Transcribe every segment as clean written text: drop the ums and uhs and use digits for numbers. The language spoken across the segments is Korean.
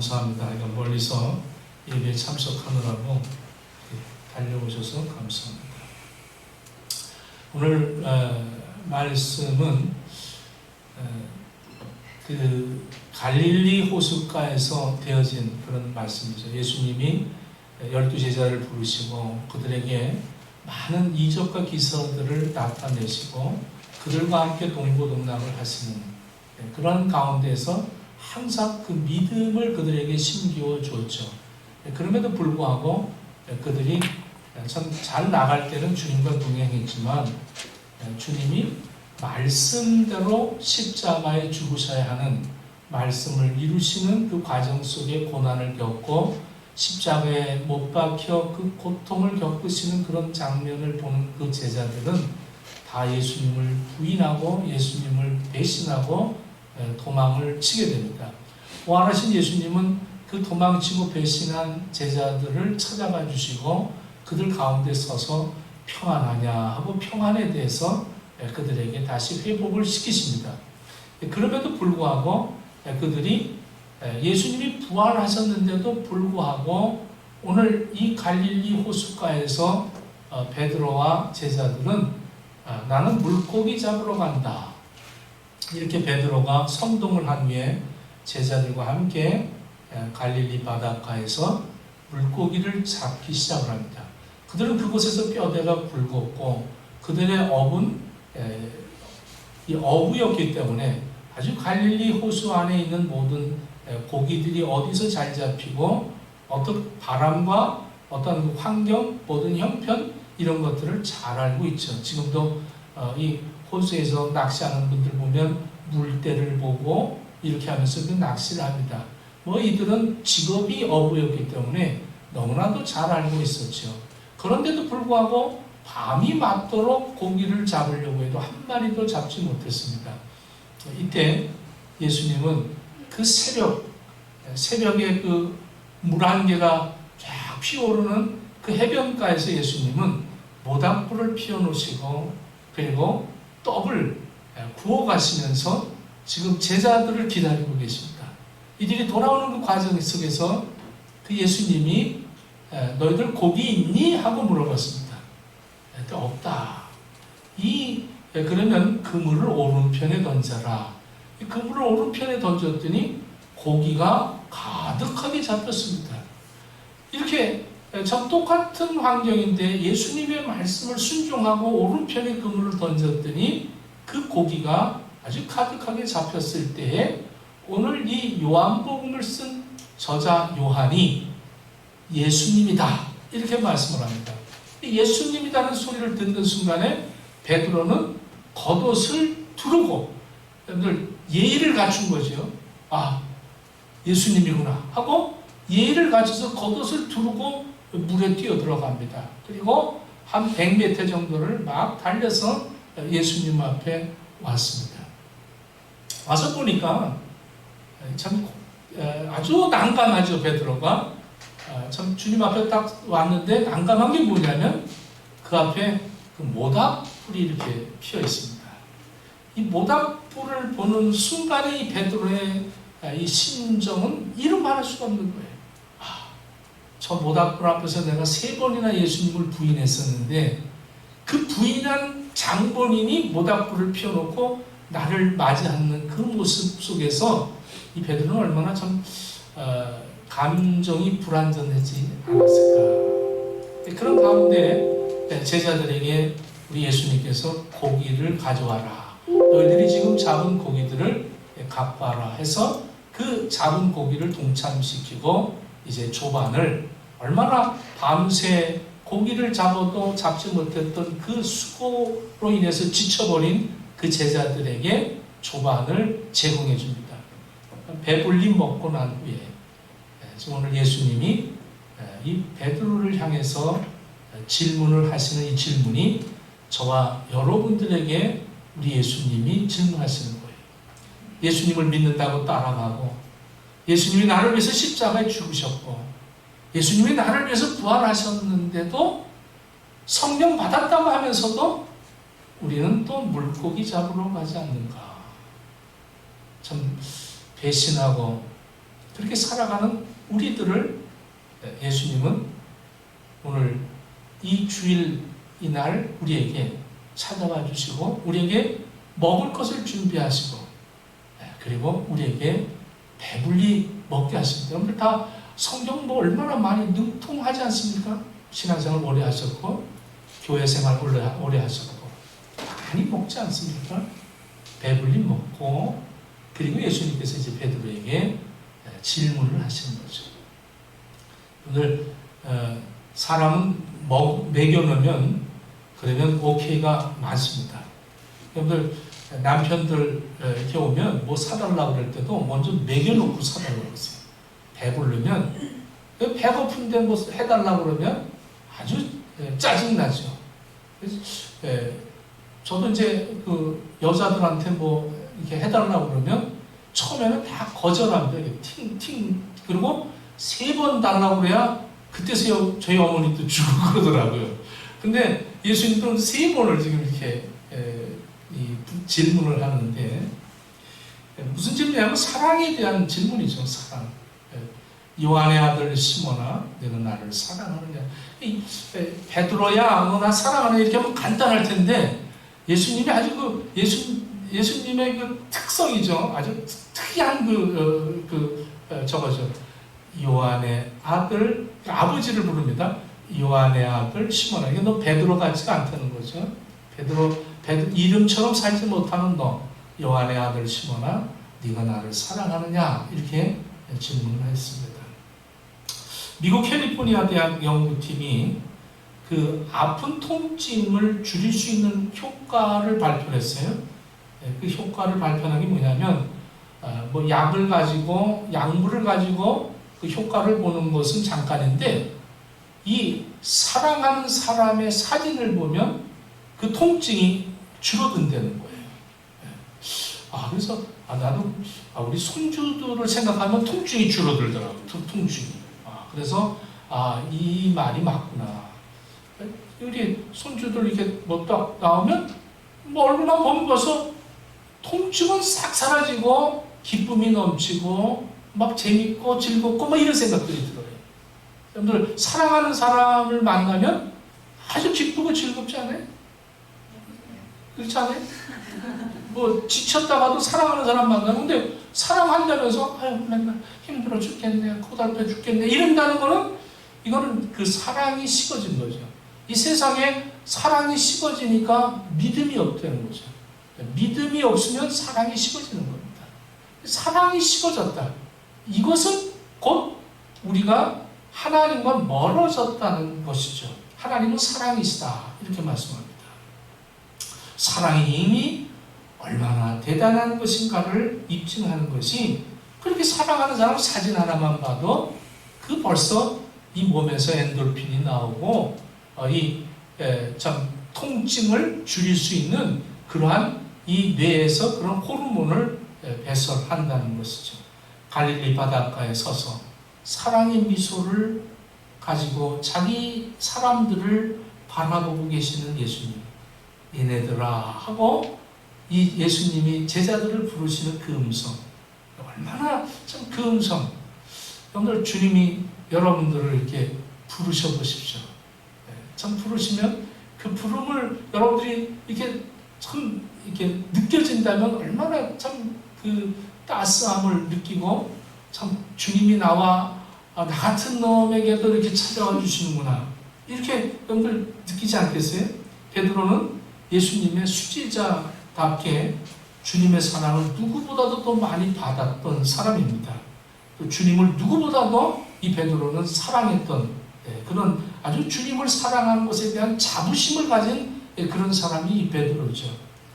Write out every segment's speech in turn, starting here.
감사합니다. 멀리서 예배에 참석하느라고 달려오셔서 감사합니다. 오늘 말씀은 그 갈릴리 호숫가에서 되어진 그런 말씀이죠. 예수님이 12제자를 부르시고 그들에게 많은 이적과 기사들을 나타내시고 그들과 함께 동고동락을 하시는 그런 가운데서 항상 그 믿음을 그들에게 심기워 줬죠. 그럼에도 불구하고 그들이 참 잘 나갈 때는 주님과 동행했지만 주님이 말씀대로 십자가에 죽으셔야 하는 말씀을 이루시는 그 과정 속에 고난을 겪고 십자가에 못 박혀 그 고통을 겪으시는 그런 장면을 보는 그 제자들은 다 예수님을 부인하고 예수님을 배신하고 도망을 치게 됩니다. 부활하신 예수님은 그 도망치고 배신한 제자들을 찾아가 주시고 그들 가운데 서서 평안하냐 하고 평안에 대해서 그들에게 다시 회복을 시키십니다. 그럼에도 불구하고 그들이 예수님이 부활하셨는데도 불구하고 오늘 이 갈릴리 호숫가에서 베드로와 제자들은 나는 물고기 잡으러 간다. 이렇게 베드로가 선동을 한 후에 제자들과 함께 갈릴리 바닷가에서 물고기를 잡기 시작을 합니다. 그들은 그곳에서 뼈대가 굵었고 그들의 업은 이 어부였기 때문에 아주 갈릴리 호수 안에 있는 모든 고기들이 어디서 잘 잡히고 어떤 바람과 어떤 환경, 모든 형편 이런 것들을 잘 알고 있죠. 지금도 이 호수에서 낚시하는 분들 보면 물때를 보고 이렇게 하면서 그 낚시를 합니다. 이들은 직업이 어부였기 때문에 너무나도 잘 알고 있었죠. 그런데도 불구하고 밤이 맞도록 고기를 잡으려고 해도 한 마리도 잡지 못했습니다. 이때 예수님은 그 새벽에 그 물 한 개가 쫙 피어오르는 그 해변가에서 예수님은 모닥불을 피워놓으시고 그리고 떡을 구워 가시면서 지금 제자들을 기다리고 계십니다. 이들이 돌아오는 그 과정 속에서 그 예수님이 너희들 고기 있니? 하고 물어봤습니다. 없다. 그러면 그물을 오른편에 던져라. 그물을 오른편에 던졌더니 고기가 가득하게 잡혔습니다. 이렇게 참 똑같은 환경인데 예수님의 말씀을 순종하고 오른편에 그물을 던졌더니 그 고기가 아주 가득하게 잡혔을 때에 오늘 이 요한복음을 쓴 저자 요한이 예수님이다 이렇게 말씀을 합니다. 예수님이라는 소리를 듣는 순간에 베드로는 겉옷을 두르고 여러분들 예의를 갖춘 거죠. 예수님이구나 하고 예의를 갖춰서 겉옷을 두르고 물에 뛰어 들어갑니다. 그리고 한 100m 정도를 막 달려서 예수님 앞에 왔습니다. 와서 보니까 참 아주 난감하죠. 베드로가 참 주님 앞에 딱 왔는데 난감한 게 뭐냐면 그 앞에 그 모닥불이 이렇게 피어 있습니다. 이 모닥불을 보는 순간에 이 베드로의 이 심정은 이름할 수가 없는 거예요. 저 모닥불 앞에서 내가 3번이나 예수님을 부인했었는데 그 부인한 장본인이 모닥불을 피워놓고 나를 맞이하는 그 모습 속에서 이 베드로는 얼마나 참 감정이 불안전하지 않았을까. 그런 가운데 제자들에게 우리 예수님께서 고기를 가져와라. 너희들이 지금 잡은 고기들을 갖고 와라 해서 그 잡은 고기를 동참시키고 이제 조반을 얼마나 밤새 고기를 잡아도 잡지 못했던 그 수고로 인해서 지쳐버린 그 제자들에게 조반을 제공해 줍니다. 배불리 먹고 난 후에 지금 오늘 예수님이 이 베드로를 향해서 질문을 하시는 이 질문이 저와 여러분들에게 우리 예수님이 질문하시는 거예요. 예수님을 믿는다고 따라가고 예수님이 나를 위해서 십자가에 죽으셨고 예수님이 나를 위해서 부활하셨는데도 성령 받았다고 하면서도 우리는 또 물고기 잡으러 가지 않는가. 참 배신하고 그렇게 살아가는 우리들을 예수님은 오늘 이 주일 이날 우리에게 찾아와 주시고 우리에게 먹을 것을 준비하시고 그리고 우리에게 배불리 먹게 하십니다. 여러분들 다 성경 뭐 얼마나 많이 능통하지 않습니까? 신앙생활 오래 하셨고 교회 생활 오래 하셨고 많이 먹지 않습니까? 배불리 먹고 그리고 예수님께서 이제 베드로에게 질문을 하시는 거죠. 오늘 사람은 먹여놓으면 그러면 오케이가 많습니다. 여러분들 남편들 이렇게 오면 뭐 사달라고 그럴 때도 먼저 먹여놓고 사달라고 그러세요. 배부르면 배고픈데 뭐 해달라고 그러면 아주 짜증나죠. 저도 이제 그 여자들한테 뭐 이렇게 해달라고 그러면 처음에는 다 거절합니다. 팅 그리고 3번 달라고 그래야 그때서야 저희 어머니도 주고 그러더라고요. 근데 예수님도 3번을 지금 이렇게 질문을 하는데 무슨 질문이냐면 사랑에 대한 질문이죠. 사랑. 요한의 아들 시몬아 너는 나를 사랑하느냐. 베드로야 너 나 사랑하느냐 이렇게 하면 간단할 텐데 예수님이 아주 예수님의 그 특성이죠. 아주 특이한 저거죠. 요한의 아들, 아버지를 부릅니다. 요한의 아들 시몬아. 이게 너 베드로 같지가 않다는 거죠. 베드로 이름처럼 살지 못하는 너, 요한의 아들 시몬아, 네가 나를 사랑하느냐? 이렇게 질문을 했습니다. 미국 캘리포니아 대학 연구팀이 그 아픈 통증을 줄일 수 있는 효과를 발표했어요. 그 효과를 발표한 게 뭐냐면, 뭐 약물을 가지고 그 효과를 보는 것은 잠깐인데, 이 사랑하는 사람의 사진을 보면 그 통증이 줄어든다는 거예요. 그래서 나도 우리 손주들을 생각하면 통증이 줄어들더라고요. 통증이. 그래서 이 말이 맞구나. 우리 손주들 이렇게 뭐 딱 나오면 뭐 얼굴만 보면 벌써 통증은 싹 사라지고 기쁨이 넘치고 막 재밌고 즐겁고 막 이런 생각들이 들어요. 여러분들 사랑하는 사람을 만나면 아주 기쁘고 즐겁지 않아요? 그렇지 않아요? 뭐 지쳤다가도 사랑하는 사람 만나면 근데 사랑한다면서 맨날 힘들어 죽겠네, 고달파 죽겠네 이런다는 거는 이거는 그 사랑이 식어진 거죠. 이 세상에 사랑이 식어지니까 믿음이 없다는 거죠. 믿음이 없으면 사랑이 식어지는 겁니다. 사랑이 식어졌다. 이것은 곧 우리가 하나님과 멀어졌다는 것이죠. 하나님은 사랑이시다. 이렇게 말씀합니다. 사랑이 이미 얼마나 대단한 것인가를 입증하는 것이 그렇게 사랑하는 사람 사진 하나만 봐도 그 벌써 이 몸에서 엔돌핀이 나오고 참 통증을 줄일 수 있는 그러한 이 뇌에서 그런 호르몬을 배설한다는 것이죠. 갈릴리 바닷가에 서서 사랑의 미소를 가지고 자기 사람들을 바라보고 계시는 예수님. 얘네들아 하고 이 예수님이 제자들을 부르시는 그 음성. 얼마나 참 그 음성. 여러분들 주님이 여러분들을 이렇게 부르셔 보십시오. 참 부르시면 그 부름을 여러분들이 이렇게 참 이렇게 느껴진다면 얼마나 참 그 따스함을 느끼고 참 주님이 나와 나 같은 놈에게도 이렇게 찾아와 주시는구나. 이렇게 여러분들 느끼지 않겠어요? 베드로는 예수님의 수제자답게 주님의 사랑을 누구보다도 더 많이 받았던 사람입니다. 또 주님을 누구보다도 이 베드로는 사랑했던 그런 아주 주님을 사랑하는 것에 대한 자부심을 가진 그런 사람이 이 베드로죠.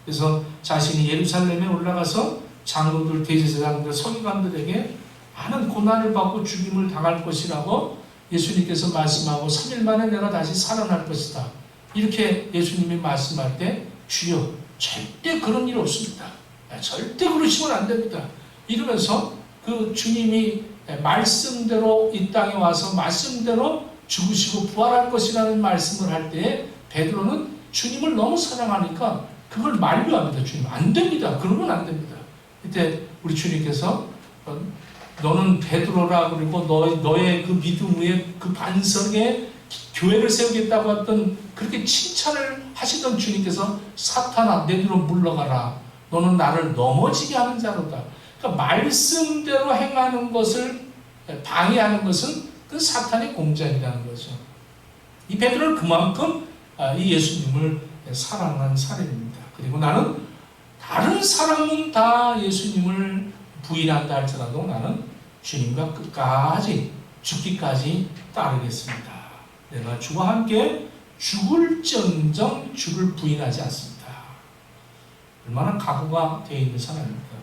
그래서 자신이 예루살렘에 올라가서 장로들, 대제사장들, 서기관들에게 많은 고난을 받고 죽임을 당할 것이라고 예수님께서 말씀하고 3일 만에 내가 다시 살아날 것이다. 이렇게 예수님이 말씀할 때 주여 절대 그런 일 없습니다. 절대 그러시면 안 됩니다. 이러면서 그 주님이 말씀대로 이 땅에 와서 말씀대로 죽으시고 부활할 것이라는 말씀을 할 때에 베드로는 주님을 너무 사랑하니까 그걸 만류합니다. 주님 안 됩니다. 그러면 안 됩니다. 이때 우리 주님께서 너는 베드로라, 그리고 너의 그 믿음 위에 그 반석에 교회를 세우겠다고 했던, 그렇게 칭찬을 하시던 주님께서 사탄아 내 뒤로 물러가라, 너는 나를 넘어지게 하는 자로다. 그러니까 말씀대로 행하는 것을 방해하는 것은 그 사탄의 공작이라는 거죠. 이 베드로는 그만큼 이 예수님을 사랑한 사람입니다. 그리고 나는 다른 사람은 다 예수님을 부인한다 할지라도 나는 주님과 끝까지 죽기까지 따르겠습니다. 내가 주와 함께 죽을지언정 주를 부인하지 않습니다. 얼마나 각오가 되어 있는 사람입니까?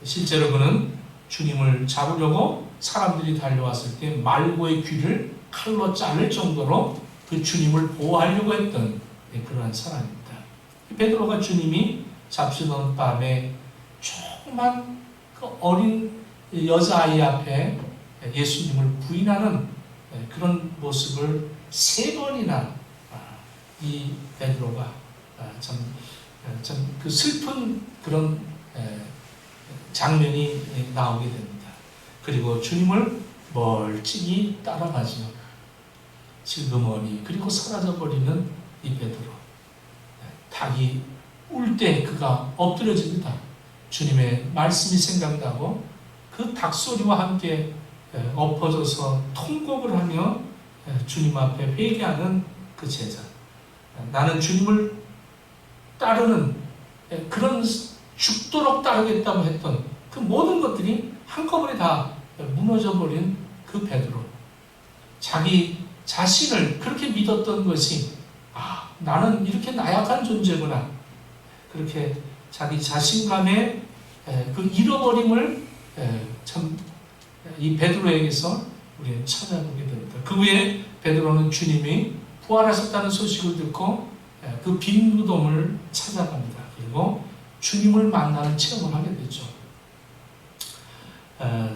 실제로 그는 주님을 잡으려고 사람들이 달려왔을 때 말고의 귀를 칼로 자를 정도로 그 주님을 보호하려고 했던 그러한 사람입니다. 베드로가 주님이 잡수던 밤에 조그만 그 어린 여자아이 앞에 예수님을 부인하는 그런 모습을 3번이나 이 베드로가 참 그 슬픈 그런 장면이 나오게 됩니다. 그리고 주님을 멀찍이 따라가죠. 슬그머니 그리고 사라져버리는 이 베드로. 닭이 울 때 그가 엎드려집니다. 주님의 말씀이 생각나고 그 닭소리와 함께 엎어져서 통곡을 하며 주님 앞에 회개하는 그 제자. 나는 주님을 따르는, 그런 죽도록 따르겠다고 했던 그 모든 것들이 한꺼번에 다 무너져버린 그 베드로. 자기 자신을 그렇게 믿었던 것이 나는 이렇게 나약한 존재구나, 그렇게 자기 자신감의 그 잃어버림을 참 이 베드로에게서 우리는 찾아보게 됩니다. 그 후에 베드로는 주님이 부활하셨다는 소식을 듣고 그 빈 무덤을 찾아갑니다. 그리고 주님을 만나는 체험을 하게 되죠.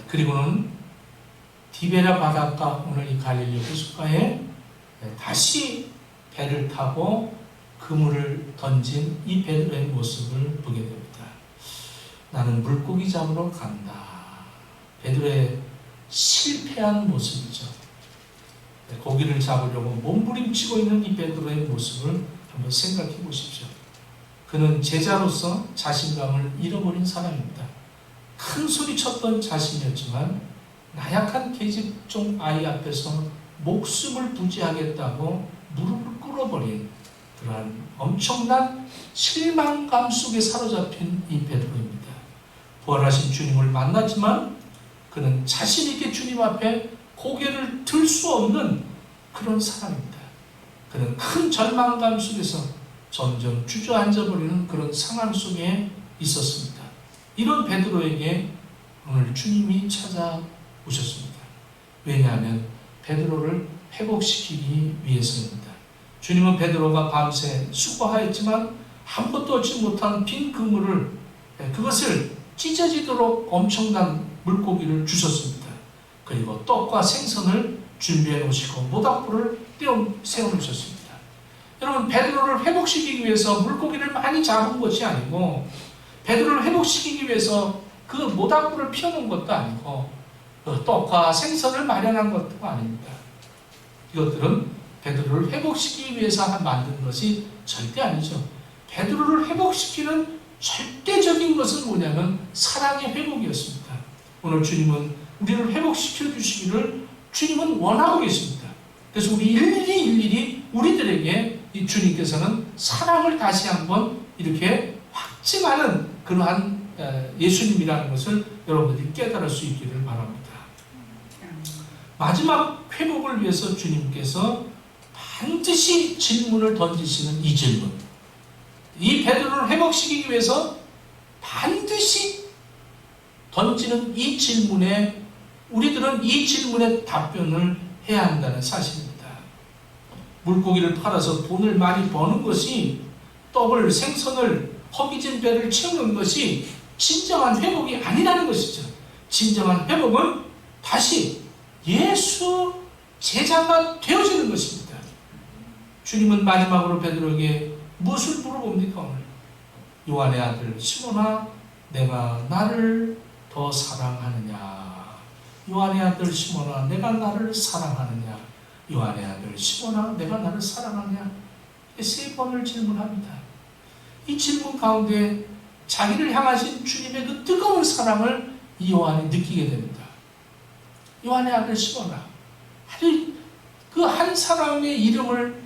그리고는 디베랴 바닷가, 오늘 이 갈릴리 호숫가에 다시 배를 타고 그물을 던진 이 베드로의 모습을 보게 됩니다. 나는 물고기 잡으러 간다. 베드로의 실패한 모습이죠. 고기를 잡으려고 몸부림치고 있는 이 베드로의 모습을 한번 생각해 보십시오. 그는 제자로서 자신감을 잃어버린 사람입니다. 큰 소리 쳤던 자신이었지만 나약한 계집종 아이 앞에서 목숨을 부지하겠다고 무릎을 꿇어버린 그러한 엄청난 실망감 속에 사로잡힌 이 베드로입니다. 부활하신 주님을 만났지만 그는 자신 있게 주님 앞에 고개를 들 수 없는 그런 사람입니다. 그는 큰 절망감 속에서 점점 주저앉아버리는 그런 상황 속에 있었습니다. 이런 베드로에게 오늘 주님이 찾아오셨습니다. 왜냐하면 베드로를 회복시키기 위해서입니다. 주님은 베드로가 밤새 수고하였지만 아무것도 얻지 못한 빈 그물을, 그것을 찢어지도록 엄청난 물고기를 주셨습니다. 그리고 떡과 생선을 준비해 놓으시고 모닥불을 떼어 세워 놓으셨습니다. 여러분, 베드로를 회복시키기 위해서 물고기를 많이 잡은 것이 아니고, 베드로를 회복시키기 위해서 그 모닥불을 피워놓은 것도 아니고, 그 떡과 생선을 마련한 것도 아닙니다. 이것들은 베드로를 회복시키기 위해서 만든 것이 절대 아니죠. 베드로를 회복시키는 절대적인 것은 뭐냐면 사랑의 회복이었습니다. 오늘 주님은 우리를 회복시켜 주시기를 주님은 원하고 계십니다. 그래서 우리 일일이 우리들에게 이 주님께서는 사랑을 다시 한번 이렇게 확증하는 그러한 예수님이라는 것을 여러분들이 깨달을 수 있기를 바랍니다. 마지막 회복을 위해서 주님께서 반드시 질문을 던지시는 이 질문, 이 베드로를 회복시키기 위해서 반드시 던지는 이 질문에 우리들은 이 질문에 답변을 해야 한다는 사실입니다. 물고기를 팔아서 돈을 많이 버는 것이, 떡을, 생선을, 허기진 배를 채우는 것이 진정한 회복이 아니라는 것이죠. 진정한 회복은 다시 예수 제자가 되어지는 것입니다. 주님은 마지막으로 베드로에게 무엇을 물어봅니까 오늘? 요한의 아들 시몬아, 내가 나를 더 사랑하느냐? 요한의 아들 시몬아, 내가 나를 사랑하느냐? 요한의 아들 시몬아, 내가 나를 사랑하느냐? 세 번을 질문합니다. 이 질문 가운데 자기를 향하신 주님의 그 뜨거운 사랑을 이 요한이 느끼게 됩니다. 요한의 아들 시몬아, 아주 그 한 사람의 이름을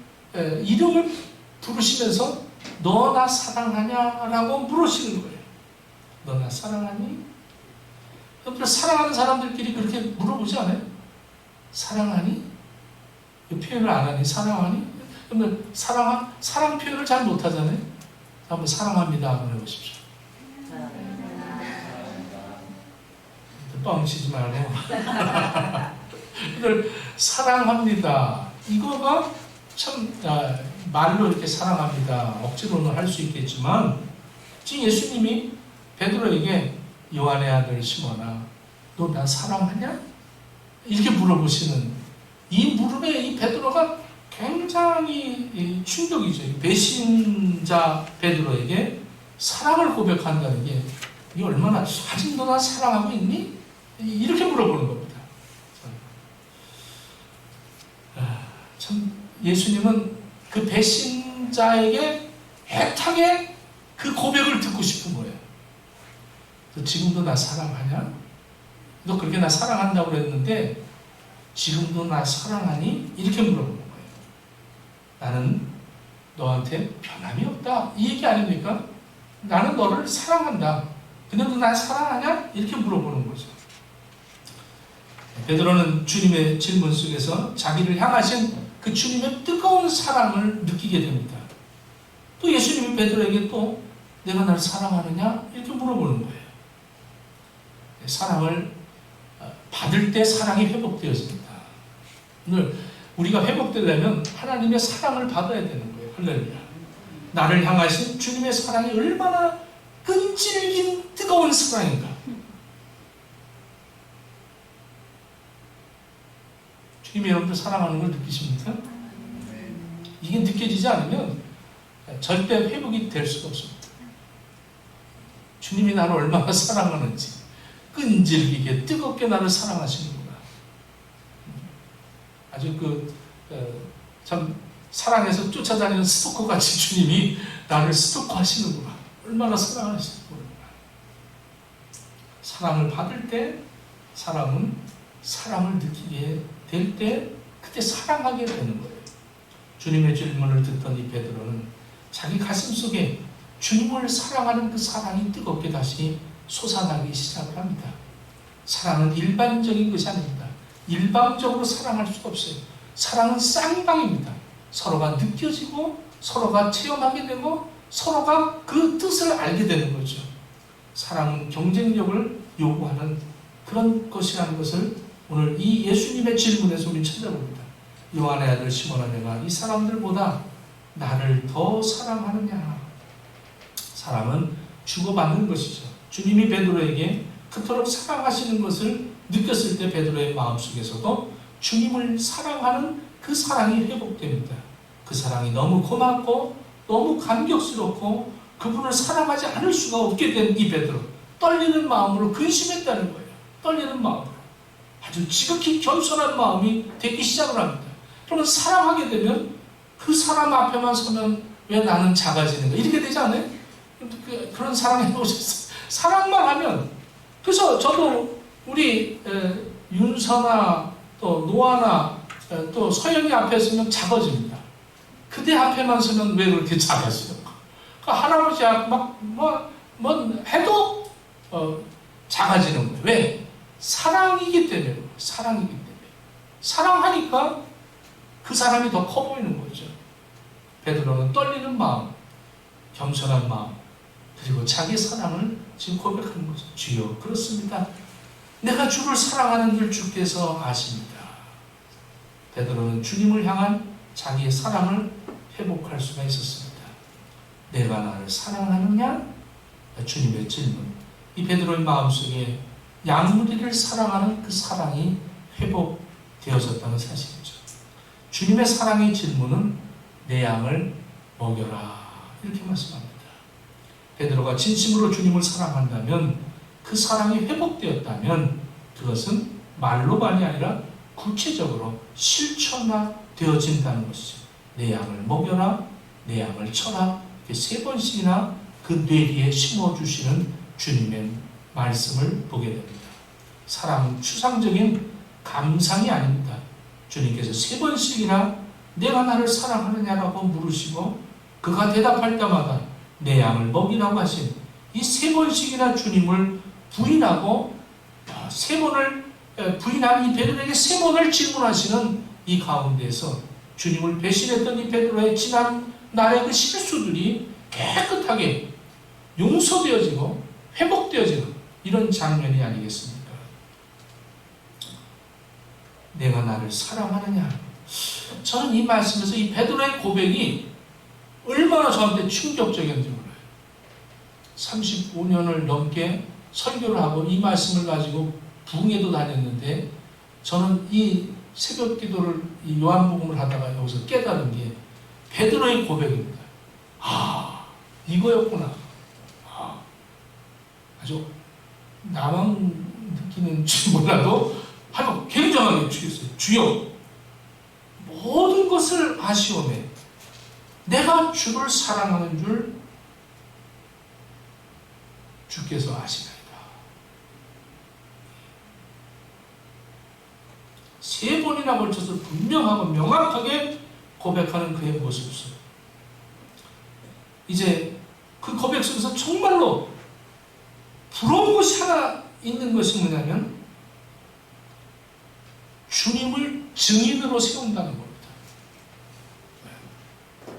부르시면서 너 나 사랑하냐라고 물으시는 거예요. 너 나 사랑하니? 여러분들 사랑하는 사람들끼리 그렇게 물어보지 않아요? 사랑하니? 그 표현을 안 하니? 사랑하니? 그러면 사랑 표현을 잘 못하잖아요? 한번 사랑합니다 한번 해보십시오. 뻥치지 말고 사랑합니다. 이거가 참 말로 이렇게 사랑합니다. 억지로는 할 수 있겠지만 지금 예수님이 베드로에게 요한의 아들 시몬아, 너 나 사랑하냐? 이렇게 물어보시는 이 물음에 이 베드로가 굉장히 충격이죠. 배신자 베드로에게 사랑을 고백한다는 게 이게 얼마나 아직 너 나 사랑하고 있니? 이렇게 물어보는 겁니다. 참 예수님은 그 배신자에게 애타게 그 고백을 듣고 싶은 거예요. 너 지금도 나 사랑하냐? 너 그렇게 나 사랑한다고 그랬는데 지금도 나 사랑하니? 이렇게 물어보는 거예요. 나는 너한테 변함이 없다. 이 얘기 아닙니까? 나는 너를 사랑한다. 근데 너 나 사랑하냐? 이렇게 물어보는 거죠. 베드로는 주님의 질문 속에서 자기를 향하신 그 주님의 뜨거운 사랑을 느끼게 됩니다. 또 예수님이 베드로에게 또 내가 나를 사랑하느냐? 이렇게 물어보는 거예요. 사랑을 받을 때 사랑이 회복되어집니다. 오늘 우리가 회복되려면 하나님의 사랑을 받아야 되는 거예요. 할렐루야. 나를 향하신 주님의 사랑이 얼마나 끈질긴 뜨거운 사랑인가. 주님이 여러분들 사랑하는 걸 느끼십니까? 이게 느껴지지 않으면 절대 회복이 될 수가 없습니다. 주님이 나를 얼마나 사랑하는지 끈질기게 뜨겁게 나를 사랑하시는구나. 아주 참 사랑해서 쫓아다니는 스토커같이 주님이 나를 스토커하시는구나. 얼마나 사랑하시는구나. 사랑을 받을 때 사람은 사랑을 느끼게 될 때 그때 사랑하게 되는 거예요. 주님의 질문을 듣던 이 베드로는 자기 가슴 속에 주님을 사랑하는 그 사랑이 뜨겁게 다시 솟아나기 시작을 합니다. 사랑은 일반적인 것이 아닙니다. 일방적으로 사랑할 수가 없어요. 사랑은 쌍방입니다. 서로가 느껴지고 서로가 체험하게 되고 서로가 그 뜻을 알게 되는 거죠. 사랑은 경쟁력을 요구하는 그런 것이라는 것을 오늘 이 예수님의 질문에서 우리 찾아봅니다. 요한의 아들 시몬아, 내가 이 사람들보다 나를 더 사랑하느냐? 사랑은 주고받는 것이죠. 주님이 베드로에게 그토록 사랑하시는 것을 느꼈을 때 베드로의 마음속에서도 주님을 사랑하는 그 사랑이 회복됩니다. 그 사랑이 너무 고맙고 너무 감격스럽고 그분을 사랑하지 않을 수가 없게 된 이 베드로, 떨리는 마음으로 근심했다는 거예요. 떨리는 마음으로 아주 지극히 겸손한 마음이 되기 시작을 합니다. 그러면 사랑하게 되면 그 사람 앞에만 서면 왜 나는 작아지는가? 이렇게 되지 않아요? 그런 사랑 해보셨어요? 사랑만 하면. 그래서 저도 우리 윤서나 또 노아나 또 서영이 앞에 서면 작아집니다. 그대 앞에만 서면 왜 그렇게 작아지는가? 그 할아버지 앞 뭐 해도 작아지는 거예요. 왜? 사랑이기 때문에. 사랑이기 때문에. 사랑하니까 그 사람이 더 커 보이는 거죠. 베드로는 떨리는 마음, 겸손한 마음, 그리고 자기 사랑을 지금 고백하는 거죠. 주여, 그렇습니다. 내가 주를 사랑하는 줄 주께서 아십니다. 베드로는 주님을 향한 자기의 사랑을 회복할 수가 있었습니다. 내가 나를 사랑하느냐? 주님의 질문. 이 베드로의 마음속에 양무리를 사랑하는 그 사랑이 회복되어졌다는 사실이죠. 주님의 사랑의 질문은 내 양을 먹여라, 이렇게 말씀합니다. 베드로가 진심으로 주님을 사랑한다면, 그 사랑이 회복되었다면 그것은 말로만이 아니라 구체적으로 실천화되어진다는 것이죠. 내 양을 먹여라, 내 양을 쳐라. 이렇게 3번씩이나 그 뇌리에 심어주시는 주님의 말씀을 보게 됩니다. 사랑은 추상적인 감상이 아닙니다. 주님께서 3번씩이나 내가 나를 사랑하느냐라고 물으시고 그가 대답할 때마다 내 양을 먹이라고 하신 이 3번씩이나 주님을 부인하고 3번을 부인한 이 베드로에게 3번을 질문하시는 이 가운데서 주님을 배신했던 이 베드로의 지난 날의 그 실수들이 깨끗하게 용서되어지고 회복되어지는 이런 장면이 아니겠습니까? 내가 나를 사랑하느냐? 저는 이 말씀에서 이 베드로의 고백이 얼마나 저한테 충격적이었는지 몰라요. 35년을 넘게 설교를 하고 이 말씀을 가지고 부흥회도 다녔는데 저는 이 새벽 기도를 이 요한복음을 하다가 여기서 깨달은 게 베드로의 고백입니다. 아, 이거였구나. 아주 나만 느끼는지 몰라도 하여간 굉장하게 주였어요. 주여, 모든 것을 아시오매 내가 주를 사랑하는 줄 주께서 아시나이다. 3번이나 걸쳐서 분명하고 명확하게 고백하는 그의 모습 속 이제 그 고백 속에서 정말로 부러운 것이 하나 있는 것이 뭐냐면 주님을 증인으로 세운다는 겁니다.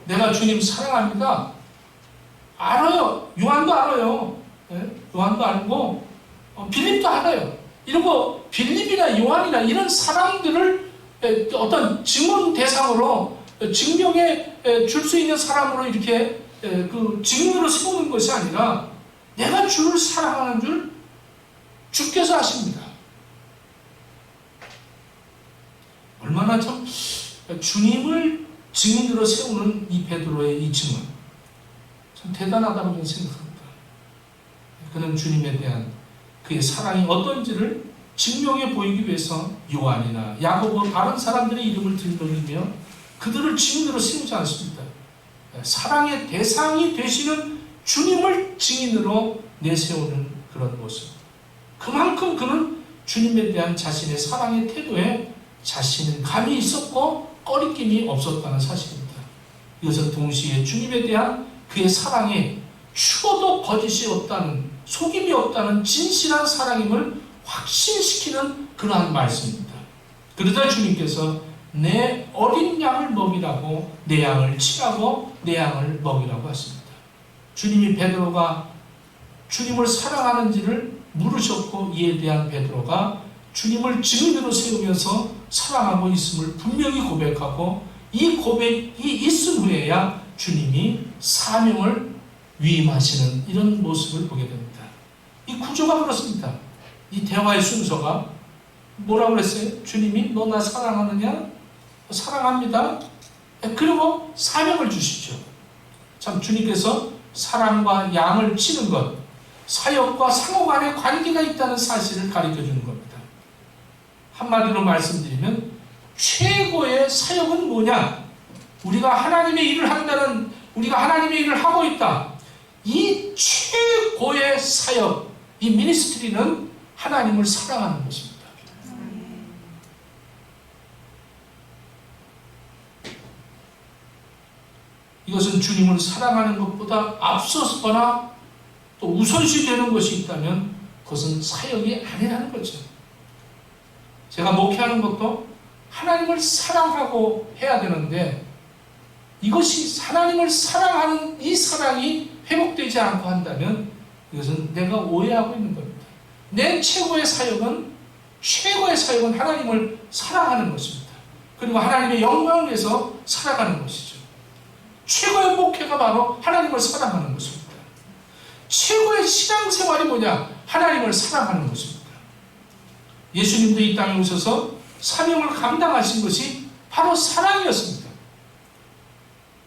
내가 주님 사랑합니다. 알아요. 요한도 알아요. 요한도 알고 빌립도 알아요. 이런 거 빌립이나 요한이나 이런 사람들을 어떤 증언 대상으로 증명해 줄 수 있는 사람으로 이렇게 그 증인으로 세우는 것이 아니라 내가 주를 사랑하는 줄 주께서 아십니다. 얼마나 참 주님을 증인으로 세우는 이 베드로의 이 증언 참 대단하다고 저는 생각합니다. 그는 주님에 대한 그의 사랑이 어떤지를 증명해 보이기 위해서 요한이나 야고보 다른 사람들의 이름을 들먹이며 그들을 증인으로 세우지 않습니다. 사랑의 대상이 되시는 주님을 증인으로 내세우는 그런 모습. 그만큼 그는 주님에 대한 자신의 사랑의 태도에 자신은 감이 있었고 꺼리낌이 없었다는 사실입니다. 이것은 동시에 주님에 대한 그의 사랑에 추워도 거짓이 없다는, 속임이 없다는 진실한 사랑임을 확신시키는 그러한 말씀입니다. 그러자 주님께서 내 어린 양을 먹이라고 내 양을 치라고 내 양을 먹이라고 하십니다. 주님이 베드로가 주님을 사랑하는지를 물으셨고 이에 대한 베드로가 주님을 증인으로 세우면서 사랑하고 있음을 분명히 고백하고 이 고백이 있은 후에야 주님이 사명을 위임하시는 이런 모습을 보게 됩니다. 이 구조가 그렇습니다. 이 대화의 순서가 뭐라고 그랬어요? 주님이 너 나 사랑하느냐? 사랑합니다. 그리고 사명을 주시죠. 참 주님께서 사랑과 양을 치는 것, 사역과 상호 간의 관계가 있다는 사실을 가르쳐 주는 겁니다. 한마디로 말씀드리면 최고의 사역은 뭐냐? 우리가 하나님의 일을 한다는, 우리가 하나님의 일을 하고 있다. 이 최고의 사역, 이 미니스트리는 하나님을 사랑하는 것입니다. 이것은 주님을 사랑하는 것보다 앞서거나 또 우선시되는 것이 있다면 그것은 사역이 아니라는 거죠. 제가 목회하는 것도 하나님을 사랑하고 해야 되는데 이것이 하나님을 사랑하는 이 사랑이 회복되지 않고 한다면 이것은 내가 오해하고 있는 겁니다. 내 최고의 사역은 하나님을 사랑하는 것입니다. 그리고 하나님의 영광을 위해서 살아가는 것이죠. 최고의 목회가 바로 하나님을 사랑하는 것입니다. 최고의 신앙생활이 뭐냐? 하나님을 사랑하는 것입니다. 예수님도 이 땅에 오셔서 사명을 감당하신 것이 바로 사랑이었습니다.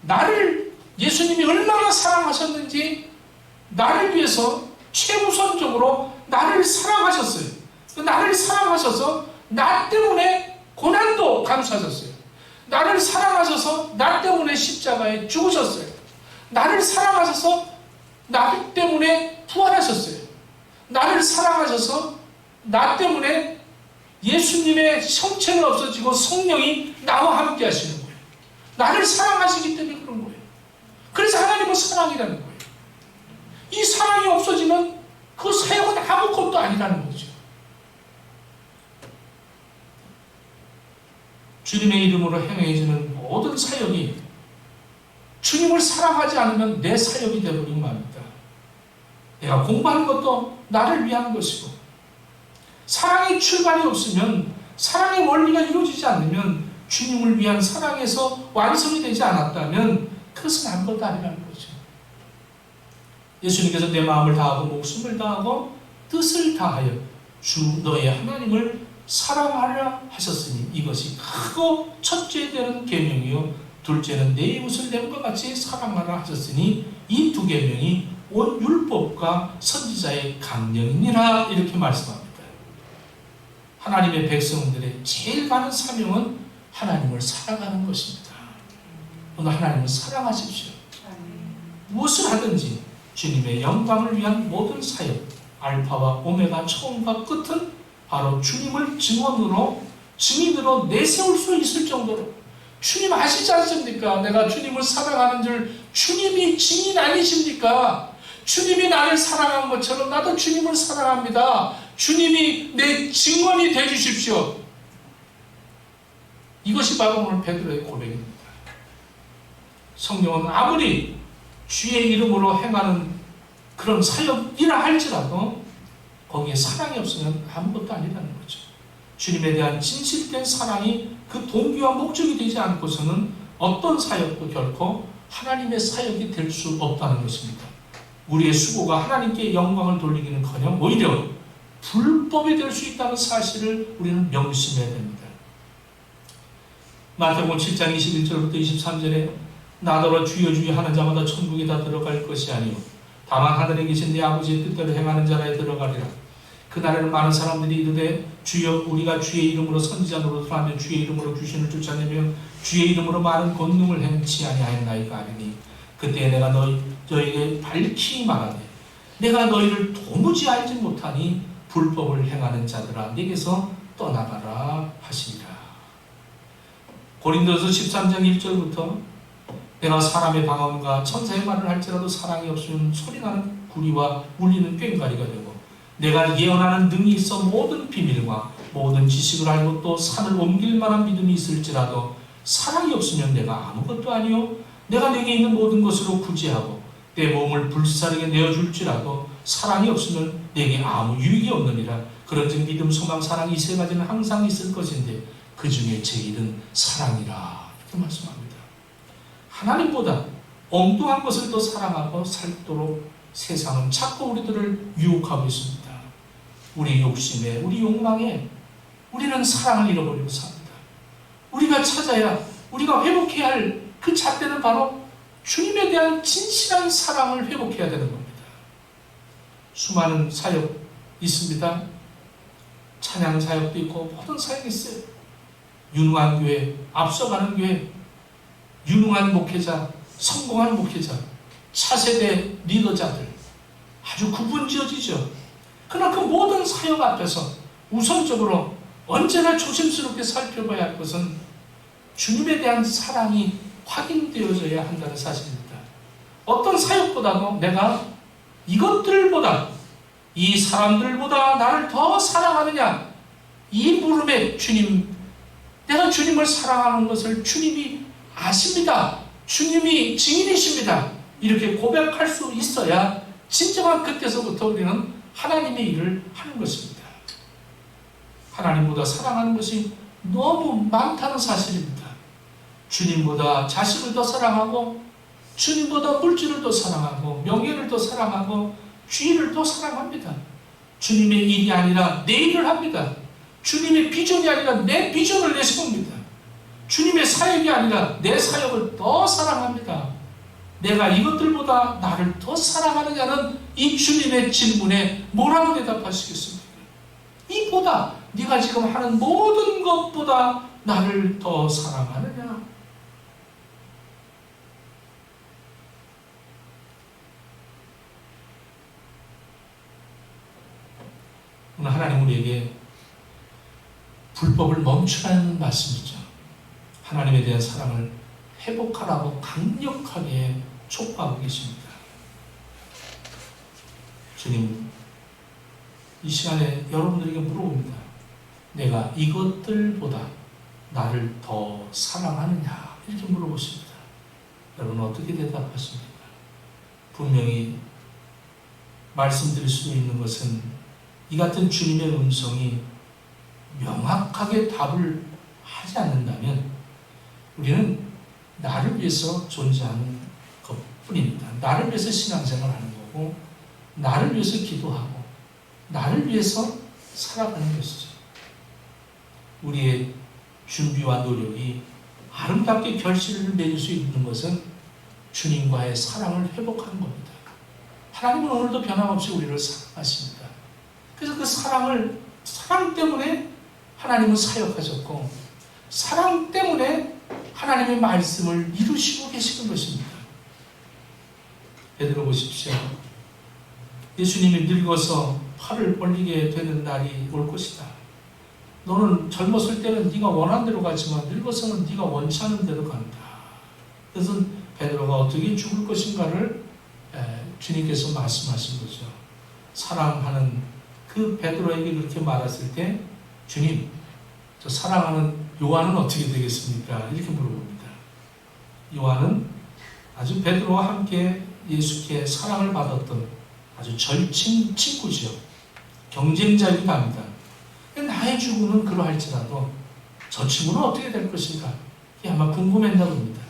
나를 예수님이 얼마나 사랑하셨는지 나를 위해서 최우선적으로 나를 사랑하셨어요. 나를 사랑하셔서 나 때문에 고난도 감수하셨어요. 나를 사랑하셔서 나 때문에 십자가에 죽으셨어요. 나를 사랑하셔서 나 때문에 부활하셨어요. 나를 사랑하셔서 나 때문에 예수님의 형체는 없어지고 성령이 나와 함께 하시는 거예요. 나를 사랑하시기 때문에 그런 거예요. 그래서 하나님은 사랑이라는 거예요. 이 사랑이 없어지면 그 사역은 아무것도 아니라는 거죠. 주님의 이름으로 행해지는 모든 사역이 주님을 사랑하지 않으면 내 사역이 되어버리고 맙니다. 내가 공부하는 것도 나를 위한 것이고, 사랑의 출발이 없으면, 사랑의 원리가 이루어지지 않으면, 주님을 위한 사랑에서 완성이 되지 않았다면 그것은 아무것도 아니라는 거죠. 예수님께서 내 마음을 다하고 목숨을 다하고 뜻을 다하여 주 너의 하나님을 사랑하려 하셨으니 이것이 크고 첫째 되는 계명이요 둘째는 내 이웃을 내 몸과 같이 사랑하라 하셨으니 이 두 계명이 온 율법과 선지자의 강령이니라, 이렇게 말씀합니다. 하나님의 백성들의 제일 많은 사명은 하나님을 사랑하는 것입니다. 오늘 하나님을 사랑하십시오. 무엇을 하든지 주님의 영광을 위한 모든 사역, 알파와 오메가 처음과 끝은 바로 주님을 증인으로 내세울 수 있을 정도로, 주님 아시지 않습니까? 내가 주님을 사랑하는 줄 주님이 증인 아니십니까? 주님이 나를 사랑한 것처럼 나도 주님을 사랑합니다. 주님이 내 증언이 되어주십시오. 이것이 바로 오늘 베드로의 고백입니다. 성령은 아무리 주의 이름으로 행하는 그런 사역이라 할지라도 거기에 사랑이 없으면 아무것도 아니라는 거죠. 주님에 대한 진실된 사랑이 그 동기와 목적이 되지 않고서는 어떤 사역도 결코 하나님의 사역이 될 수 없다는 것입니다. 우리의 수고가 하나님께 영광을 돌리기는커녕 오히려 불법이 될 수 있다는 사실을 우리는 명심해야 됩니다. 마태복음 7장 21절부터 23절에 나더러 주여 주여 하는 자마다 천국에 다 들어갈 것이 아니요 다만 하늘에 계신 내 아버지의 뜻대로 행하는 자라에 들어가리라. 그날에는 많은 사람들이 이르되 주여 우리가 주의 이름으로 선지자 노릇을 하며 주의 이름으로 귀신을 쫓아내며 주의 이름으로 많은 권능을 행치 아니하였나이까 하리니 그때 내가 너희에게 밝히 말하되 내가 너희를 도무지 알지 못하니 불법을 행하는 자들아 내게서 떠나가라 하시니라. 고린도서 13장 1절부터 내가 사람의 방언과 천사의 말을 할지라도 사랑이 없으면 소리나는 구리와 울리는 꽹과리가 되고 내가 예언하는 능이 있어 모든 비밀과 모든 지식을 알고 또 산을 옮길 만한 믿음이 있을지라도 사랑이 없으면 내가 아무것도 아니요 내가 내게 있는 모든 것으로 구제하고 내 몸을 불사르게 내어줄지라도 사랑이 없으면 내게 아무 유익이 없느니라. 그런즉 믿음, 소망, 사랑 이 세 가지는 항상 있을 것인데 그 중에 제일은 사랑이라. 이렇게 말씀합니다. 하나님보다 엉뚱한 것을 더 사랑하고 살도록 세상은 자꾸 우리들을 유혹하고 있습니다. 우리 욕심에, 우리 욕망에 우리는 사랑을 잃어버리고 삽니다. 우리가 찾아야, 우리가 회복해야 할 그 잣대는 바로 주님에 대한 진실한 사랑을 회복해야 되는 겁니다. 수많은 사역 있습니다. 찬양 사역도 있고 모든 사역이 있어요. 유능한 교회, 앞서가는 교회, 유능한 목회자, 성공한 목회자, 차세대 리더자들 아주 구분지어지죠. 그러나 그 모든 사역 앞에서 우선적으로 언제나 조심스럽게 살펴봐야 할 것은 주님에 대한 사랑이 확인되어져야 한다는 사실입니다. 어떤 사역보다도 내가 이것들보다, 이 사람들보다 나를 더 사랑하느냐, 이 물음에 주님, 내가 주님을 사랑하는 것을 주님이 아십니다. 주님이 증인이십니다. 이렇게 고백할 수 있어야 진정한 그때서부터 우리는 하나님의 일을 하는 것입니다. 하나님보다 사랑하는 것이 너무 많다는 사실입니다. 주님보다 자식을 더 사랑하고 주님보다 물질을 더 사랑하고 명예를 더 사랑하고 주의를 더 사랑합니다. 주님의 일이 아니라 내 일을 합니다. 주님의 비전이 아니라 내 비전을 내세웁니다. 주님의 사역이 아니라 내 사역을 더 사랑합니다. 내가 이것들보다 나를 더 사랑하느냐는 이 주님의 질문에 뭐라고 대답하시겠습니까? 이보다 네가 지금 하는 모든 것보다 나를 더 사랑하느냐? 오늘 하나님 우리에게 불법을 멈추라는 말씀이죠. 하나님에 대한 사랑을 회복하라고 강력하게 촉구하고 계십니다. 주님, 이 시간에 여러분들에게 물어봅니다. 내가 이것들보다 나를 더 사랑하느냐? 이렇게 물어보십니다. 여러분 어떻게 대답하십니까? 분명히 말씀드릴 수 있는 것은 이 같은 주님의 음성이 명확하게 답을 하지 않는다면 우리는 나를 위해서 존재하는 것뿐입니다. 나를 위해서 신앙생활을 하는 거고, 나를 위해서 기도하고, 나를 위해서 살아가는 것이죠. 우리의 준비와 노력이 아름답게 결실을 맺을 수 있는 것은 주님과의 사랑을 회복하는 겁니다. 하나님은 오늘도 변함없이 우리를 사랑하십니다. 그래서 그 사랑 때문에 하나님은 사역하셨고, 사랑 때문에 하나님의 말씀을 이루시고 계시는 것입니다. 베드로 보십시오. 예수님이 늙어서 팔을 벌리게 되는 날이 올 것이다. 너는 젊었을 때는 네가 원하는 대로 가지만 늙어서는 네가 원치 않은 대로 간다. 그래서 베드로가 어떻게 죽을 것인가를 주님께서 말씀하신 거죠. 사랑하는 그 베드로에게 그렇게 말했을 때 주님, 저 사랑하는 요한은 어떻게 되겠습니까? 이렇게 물어봅니다. 요한은 아주 베드로와 함께 예수께 사랑을 받았던 아주 절친 친구죠. 경쟁자이기도 합니다. 나의 죽음은 그러할지라도 저 친구는 어떻게 될 것인가? 이게 아마 궁금했나 봅니다.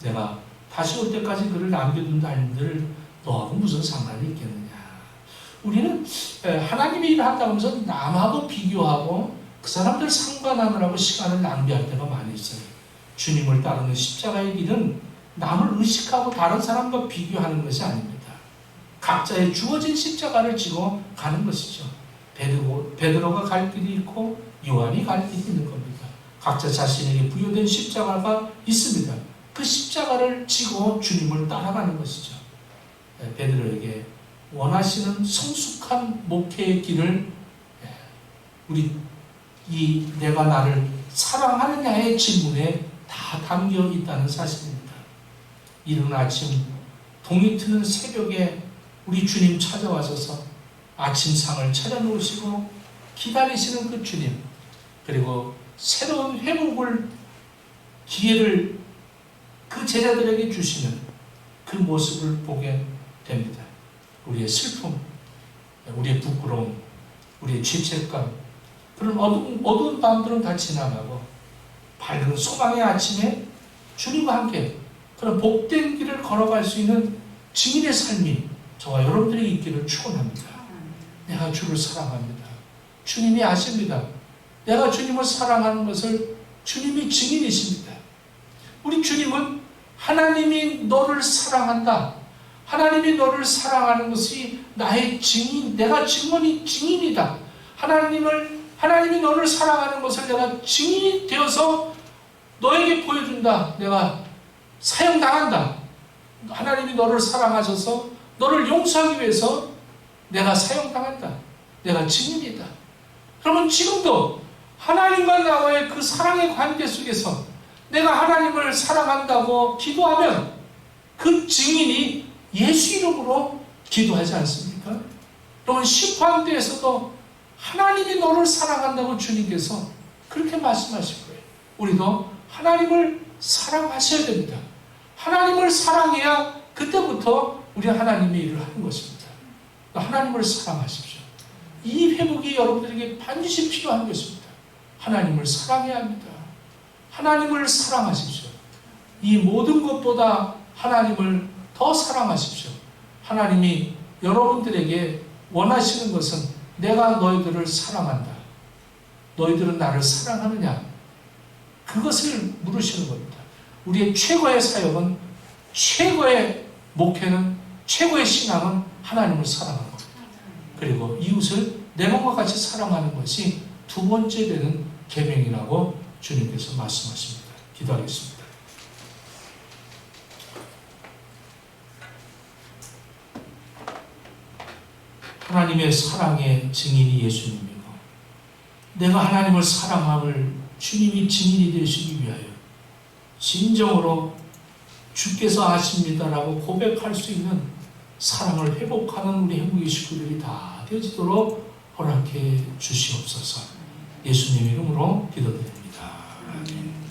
내가 다시 올 때까지 그를 남겨둔다 한들 너하고 무슨 상관이 있겠느냐? 우리는 하나님이 일을 한다고 하면서 남하고 비교하고 그 사람들 상관하느라고 시간을 낭비할 때가 많이 있어요. 주님을 따르는 십자가의 길은 남을 의식하고 다른 사람과 비교하는 것이 아닙니다. 각자의 주어진 십자가를 지고 가는 것이죠. 베드로가 갈 길이 있고 요한이 갈 길이 있는 겁니다. 각자 자신에게 부여된 십자가가 있습니다. 그 십자가를 지고 주님을 따라가는 것이죠. 베드로에게 원하시는 성숙한 목회의 길을 우리 내가 나를 사랑하느냐의 질문에 다 담겨 있다는 사실입니다. 이른 아침 동이 트는 새벽에 우리 주님 찾아와셔서 아침상을 차려놓으시고 기다리시는 그 주님, 그리고 새로운 회복을 기회를 그 제자들에게 주시는 그 모습을 보게 됩니다. 우리의 슬픔, 우리의 부끄러움, 우리의 죄책감, 그런 어두운 밤들은 다 지나가고 밝은 소망의 아침에 주님과 함께 그런 복된 길을 걸어갈 수 있는 증인의 삶이 저와 여러분들에게 있기를 축원합니다. 내가 주를 사랑합니다. 주님이 아십니다. 내가 주님을 사랑하는 것을 주님이 증인이십니다. 우리 주님은 하나님이 너를 사랑한다. 하나님이 너를 사랑하는 것이 나의 증인, 내가 증인이다. 하나님이 너를 사랑하는 것을 내가 증인이 되어서 너에게 보여준다. 내가 사용당한다. 하나님이 너를 사랑하셔서 너를 용서하기 위해서 내가 사용당한다. 내가 증인이다. 그러면 지금도 하나님과 나와의 그 사랑의 관계 속에서 내가 하나님을 사랑한다고 기도하면 그 증인이 예수 이름으로 기도하지 않습니까? 그러면 심판대에서도 하나님이 너를 사랑한다고 주님께서 그렇게 말씀하실 거예요. 우리도 하나님을 사랑하셔야 됩니다. 하나님을 사랑해야 그때부터 우리 하나님의 일을 하는 것입니다. 하나님을 사랑하십시오. 이 회복이 여러분들에게 반드시 필요한 것입니다. 하나님을 사랑해야 합니다. 하나님을 사랑하십시오. 이 모든 것보다 하나님을 더 사랑하십시오. 하나님이 여러분들에게 원하시는 것은 내가 너희들을 사랑한다. 너희들은 나를 사랑하느냐? 그것을 물으시는 겁니다. 우리의 최고의 사역은, 최고의 목회는, 최고의 신앙은 하나님을 사랑하는 겁니다. 그리고 이웃을 내 몸과 같이 사랑하는 것이 두 번째 되는 계명이라고 주님께서 말씀하십니다. 기도하겠습니다. 하나님의 사랑의 증인이 예수님이고 내가 하나님을 사랑함을 주님이 증인이 되시기 위하여 진정으로 주께서 아십니다라고 고백할 수 있는 사랑을 회복하는 우리 행복의 식구들이 다 되어지도록 허락해 주시옵소서. 예수님 이름으로 기도드립니다. 아멘.